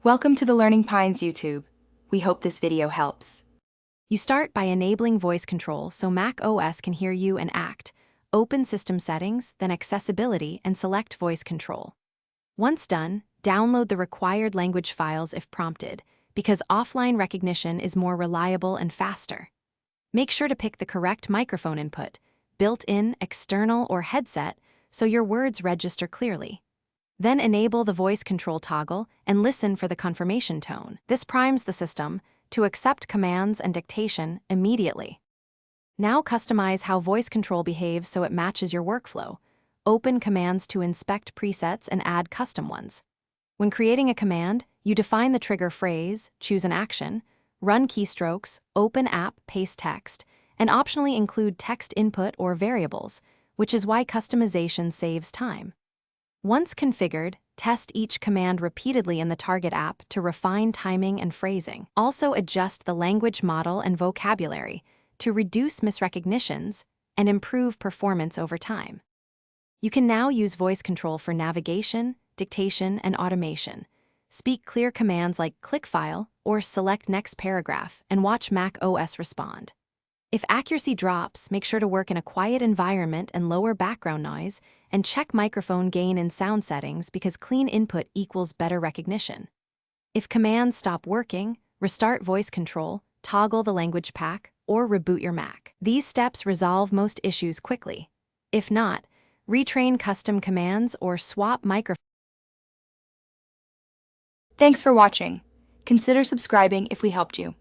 Welcome to the Learning Pines YouTube. We hope this video helps. You start by enabling voice control so Mac OS can hear you and act. Open System Settings, then Accessibility, and select Voice Control. Once done, download the required language files if prompted, because offline recognition is more reliable and faster. Make sure to pick the correct microphone input, built-in, external, or headset, so your words register clearly. Then enable the voice control toggle and listen for the confirmation tone. This primes the system to accept commands and dictation immediately. Now customize how voice control behaves so it matches your workflow. Open commands to inspect presets and add custom ones. When creating a command, you define the trigger phrase, choose an action, run keystrokes, open app, paste text, and optionally include text input or variables, which is why customization saves time. Once configured, test each command repeatedly in the target app to refine timing and phrasing. Also adjust the language model and vocabulary to reduce misrecognitions and improve performance over time. You can now use voice control for navigation, dictation, and automation. Speak clear commands like click file or select next paragraph and watch Mac OS respond. If accuracy drops, make sure to work in a quiet environment and lower background noise, and check microphone gain and sound settings because clean input equals better recognition. If commands stop working, restart voice control, toggle the language pack, or reboot your Mac. These steps resolve most issues quickly. If not, retrain custom commands or swap microphones. Thanks for watching. Consider subscribing if we helped you.